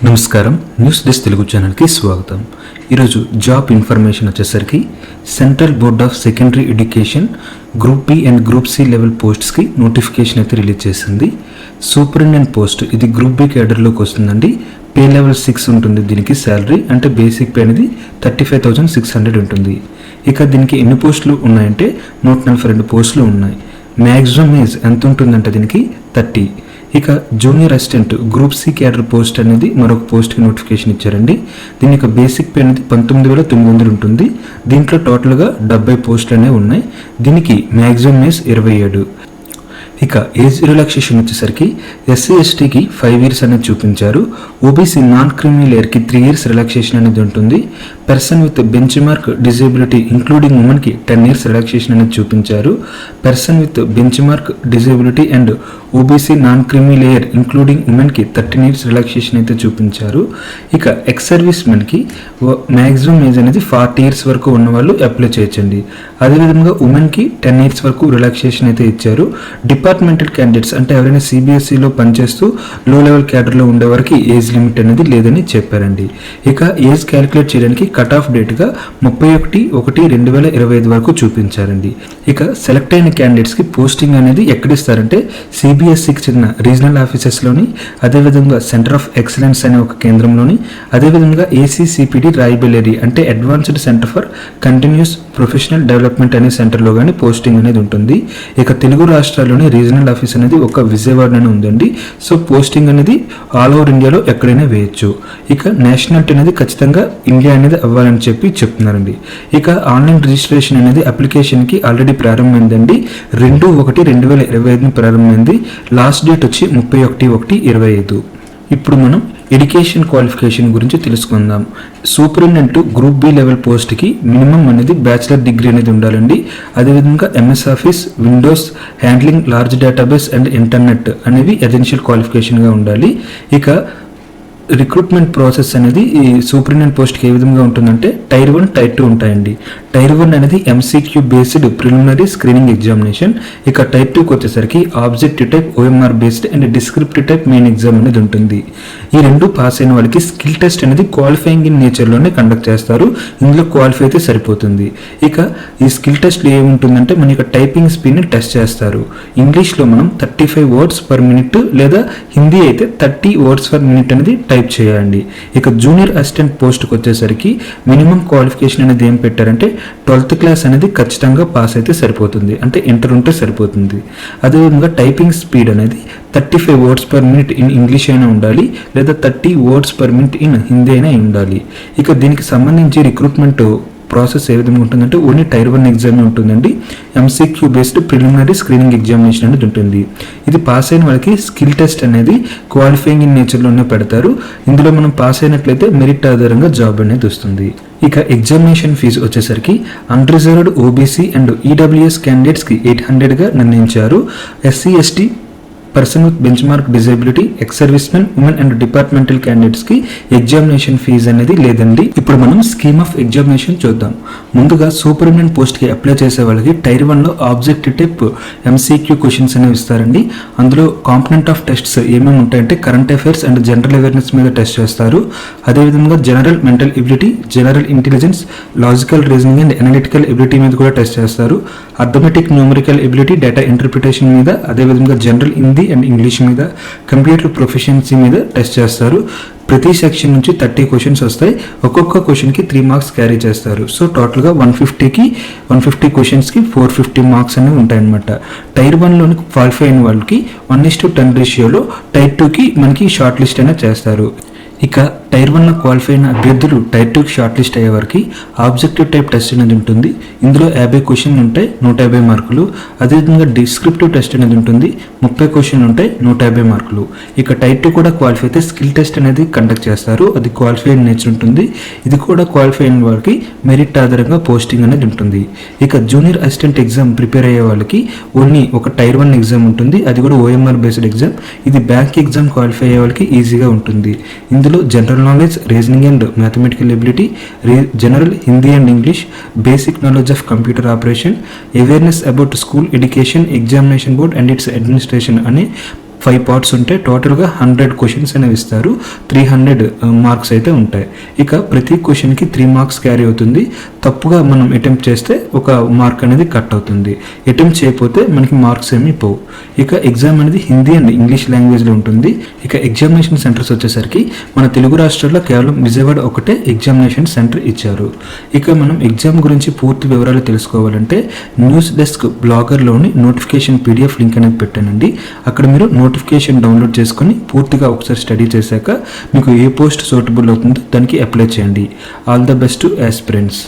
నమస్కారం, news desk Telugu ఛానల్కి స్వాగతం. ఈరోజు జాబ్ ఇన్ఫర్మేషన్ వచ్చేసరికి central board of secondary education group B and group C level పోస్ట్స్కి నోటిఫికేషన్ అయితే రిలీజ్ చేసింది. సూపరింటెండెంట్ పోస్ట్ ఇది గ్రూప్ బి క్యాడర్లోకి వస్తుందండి. పే లెవెల్ 6 ఉంటుంది. దీనికి శాలరీ అంటే బేసిక్ పే అనేది 35,600 ఉంటుంది. ఇక దీనికి ఎన్ని పోస్టులు ఉన్నాయంటే 142 పోస్టులు ఉన్నాయి. మ్యాక్సిమం ఏజ్ ఎంత ఉంటుందంటే దీనికి 30. ఇక junior assistant group C cadre post అనేది మరొక పోస్ట్కి నోటిఫికేషన్ ఇచ్చారండి. దీని యొక్క బేసిక్ పే అనేది 19,900 ఉంటుంది. దీంట్లో టోటల్గా 70 పోస్టులు అనేవి ఉన్నాయి. దీనికి మ్యాక్సిమం ఏజ్ 27. ఇక ఏజ్ రిలాక్సేషన్ వచ్చేసరికి ఎస్సీ ఎస్టీకి 5 years అనేది చూపించారు. ఓబీసీ నాన్ క్రిమీ లేయర్కి 3 years రిలాక్సేషన్ అనేది ఉంటుంది. Person with benchmark disability including ఉమెన్కి 10 years రిలాక్సేషన్ అనేది చూపించారు. Person with benchmark disability and OBC non creamy layer including ఉమెన్కి 13 years రిలాక్సేషన్ అయితే చూపించారు. ఇక ఎక్స్ సర్వీస్ మెన్కి మ్యాక్సిమం ఏజ్ అనేది 40 years వరకు ఉన్న వాళ్ళు అప్లై చేయొచ్చండి. అదేవిధంగా ఉమెన్కి 10 years వరకు రిలాక్సేషన్ అయితే ఇచ్చారు. డిపార్ట్మెంటల్ క్యాండిడేట్స్ అంటే ఎవరైనా సిబిఎస్ఈలో పనిచేస్తూ లో లెవెల్ క్యాడర్లో ఉండే వారికి ఏజ్ లిమిట్ అనేది లేదని చెప్పారండి. ఇక ఏజ్ క్యాలిక్యులేట్ చేయడానికి కట్ ఆఫ్ డేట్గా 31/1/2025 వరకు చూపించారండి. ఇక సెలెక్ట్ అయిన క్యాండిడేట్స్కి పోస్టింగ్ అనేది ఎక్కడ ఇస్తారంటే సిబిఎస్ఈకి చెందిన రీజనల్ ఆఫీసెస్లోని, అదేవిధంగా సెంటర్ ఆఫ్ ఎక్సలెన్స్ అనే ఒక కేంద్రంలోని, అదేవిధంగా ఏసీసీపీడీ రాయబెలేరీ అంటే advanced centre for continuous professional development అనే సెంటర్లో కానీ పోస్టింగ్ అనేది ఉంటుంది. ఇక తెలుగు రాష్ట్రాల్లోని రీజనల్ ఆఫీస్ అనేది ఒక విజయవాడలోనే ఉందండి. సో పోస్టింగ్ అనేది ఆల్ ఓవర్ ఇండియాలో ఎక్కడైనా వేయచ్చు. ఇక నేషనాలిటీ అనేది ఖచ్చితంగా ఇండియా అనేది అవ్వాలని చెప్తున్నారండి. ఇక ఆన్లైన్ రిజిస్ట్రేషన్ అనేది అప్లికేషన్కి ఆల్రెడీ ప్రారంభమైందండి. 2/1/2025 ప్రారంభమైంది. లాస్ట్ డేట్ వచ్చి 31/1/25. ఇప్పుడు మనం ఎడ్యుకేషన్ క్వాలిఫికేషన్ గురించి తెలుసుకుందాం. సూపరింటెండెంట్ గ్రూప్ బి లెవెల్ పోస్ట్కి మినిమం అనేది బ్యాచిలర్ డిగ్రీ అనేది ఉండాలండి. అదేవిధంగా MS office, Windows, handling large database and internet అనేవి ఎసెన్షియల్ క్వాలిఫికేషన్గా ఉండాలి. ఇక రిక్రూట్మెంట్ ప్రాసెస్ అనేది ఈ సూపరింటెండెంట్ పోస్ట్కి ఏ విధంగా ఉంటుందంటే టైర్ 1, టైర్ 2 ఉంటాయండి. టైర్ 1 అనేది MCQ based preliminary screening examination. ఇక టైర్ 2కి వచ్చేసరికి objective type, OMR based and descriptive type main exam అనేది ఉంటుంది. ఈ రెండు పాస్ అయిన వాళ్ళకి స్కిల్ టెస్ట్ అనేది క్వాలిఫైయింగ్ ఇన్ నేచర్లోనే కండక్ట్ చేస్తారు. ఇందులో క్వాలిఫై అయితే సరిపోతుంది. ఇక ఈ స్కిల్ టెస్ట్లో ఏముంటుందంటే మన యొక్క టైపింగ్ స్పీడ్ని టెస్ట్ చేస్తారు. ఇంగ్లీష్లో మనం 35 words per minute లేదా హిందీ అయితే 30 words per minute అనేది టైప్ చేయాలండి. ఇక జూనియర్ అసిస్టెంట్ పోస్ట్కి వచ్చేసరికి మినిమం క్వాలిఫికేషన్ అనేది ఏం పెట్టారంటే 12th క్లాస్ అనేది ఖచ్చితంగా పాస్ అయితే సరిపోతుంది, అంటే ఇంటర్ ఉంటే సరిపోతుంది. అదేవిధంగా టైపింగ్ స్పీడ్ అనేది 35 words per minute in English అయినా ఉండాలి, లేదా 30 words per minute in Hindi అయినా ఉండాలి. ఇక దీనికి సంబంధించి రిక్రూట్మెంట్ ప్రాసెస్ ఏ విధంగా ఉంటుందంటే ఓన్లీ టైర్ 1 ఎగ్జామ్ ఉంటుందండి. MCQ based preliminary screening examination అనేది ఉంటుంది. ఇది పాస్ అయిన వాళ్ళకి స్కిల్ టెస్ట్ అనేది క్వాలిఫైయింగ్ ఇన్ నేచర్లోనే పెడతారు. ఇందులో మనం పాస్ అయినట్లయితే మెరిట్ ఆధారంగా జాబ్ అనేది వస్తుంది. ఇక ఎగ్జామినేషన్ ఫీజు వచ్చేసరికి అన్రిజర్వ్డ్ ఓబీసీ అండ్ ఈడబ్ల్యూఎస్ క్యాండిడేట్స్కి 800గా నిర్ణయించారు. SC ST, person with benchmark disability, ex servicemen, women and departmental క్యాండిడేట్స్కి ఎగ్జామినేషన్ ఫీజు అనేది లేదండి. ఇప్పుడు మనం స్కీమ్ ఆఫ్ ఎగ్జామినేషన్ చూద్దాం. ముందుగా సూపరింటెండెంట్ పోస్ట్కి అప్లై చేసే వాళ్ళకి టైర్ 1లో ఆబ్జెక్టివ్ టైప్ ఎంసీక్యూ క్వశ్చన్స్ అనేవి ఇస్తారండి. అందులో కాంపనెంట్ ఆఫ్ టెస్ట్స్ ఏమేమి ఉంటాయంటే current affairs and general awareness మీద టెస్ట్ చేస్తారు. అదేవిధంగా general mental ability, general intelligence, logical reasoning and analytical ability మీద కూడా టెస్ట్ చేస్తారు. Arithmetic, numerical ability, data interpretation మీద, అదేవిధంగా జనరల్ హిందీ అండ్ ఇంగ్లీష్ మీద, కంప్యూటర్ ప్రొఫిషియన్సీ మీద టెస్ట్ చేస్తారు. ప్రతి సెక్షన్ నుంచి 30 questions వస్తాయి. ఒక్కొక్క క్వశ్చన్కి 3 marks క్యారీ చేస్తారు. సో టోటల్గా 150 questions కి 450 marks అనేవి ఉంటాయన్నమాట. టైర్ 1లోని క్వాలిఫై అయిన వాళ్ళకి 1:10 రేషియోలో టైర్ 2కి మనకి షార్ట్ లిస్ట్ అనేది చేస్తారు. ఇక టైర్ 1లో క్వాలిఫై అయిన అభ్యర్థులు టైర్ 2కి షార్ట్ లిస్ట్ అయ్యే వారికి ఆబ్జెక్టివ్ టైప్ టెస్ట్ అనేది ఉంటుంది. ఇందులో 50 questions ఉంటాయి, 150 మార్కులు. అదేవిధంగా డిస్క్రిప్టివ్ టెస్ట్ అనేది ఉంటుంది, 30 questions ఉంటాయి, 150 మార్కులు. ఇక టైర్ 2 కూడా క్వాలిఫై అయితే స్కిల్ టెస్ట్ అనేది కండక్ట్ చేస్తారు. అది క్వాలిఫై అయిన నేచర్ ఉంటుంది. ఇది కూడా క్వాలిఫై అయిన వారికి మెరిట్ ఆధారంగా పోస్టింగ్ అనేది ఉంటుంది. ఇక జూనియర్ అసిస్టెంట్ ఎగ్జామ్ ప్రిపేర్ అయ్యే వాళ్ళకి ఓన్లీ ఒక టైర్ 1 ఎగ్జామ్ ఉంటుంది. అది కూడా ఓఎంఆర్ బేస్డ్ ఎగ్జామ్. ఇది బ్యాంక్ ఎగ్జామ్ క్వాలిఫై అయ్యే వాళ్ళకి ఈజీగా ఉంటుంది. ఇందులో general knowledge, reasoning and mathematical ability, general Hindi and English, basic knowledge of computer operation, awareness about school education, examination board and it's administration అనే 5 పార్ట్స్ ఉంటాయి. టోటల్గా 100 క్వశ్చన్స్ అనేవి ఇస్తారు. 300 మార్క్స్ అయితే ఉంటాయి. ఇక ప్రతి క్వశ్చన్కి 3 మార్క్స్ క్యారీ అవుతుంది. తప్పుగా మనం అటెంప్ట్ చేస్తే ఒక మార్క్ అనేది కట్ అవుతుంది. అటెంప్ట్ చేయకపోతే మనకి మార్క్స్ ఏమీ పోవు. ఇక ఎగ్జామ్ అనేది హిందీ అండ్ ఇంగ్లీష్ లాంగ్వేజ్లో ఉంటుంది. ఇక ఎగ్జామినేషన్ సెంటర్స్ వచ్చేసరికి మన తెలుగు రాష్ట్రాల్లో కేవలం విజయవాడ ఒకటే ఎగ్జామినేషన్ సెంటర్ ఇచ్చారు. ఇక మనం ఎగ్జామ్ గురించి పూర్తి వివరాలు తెలుసుకోవాలంటే న్యూస్ డెస్క్ బ్లాగర్లోని నోటిఫికేషన్ PDF లింక్ అనేది పెట్టానండి. అక్కడ మీరు నోటిఫికేషన్ డౌన్లోడ్ చేసుకొని పూర్తిగా ఒకసారి స్టడీ చేశాక మీకు ఏ పోస్ట్ సూటబుల్ అవుతుందో దానికి అప్లై చేయండి. All the best aspirants.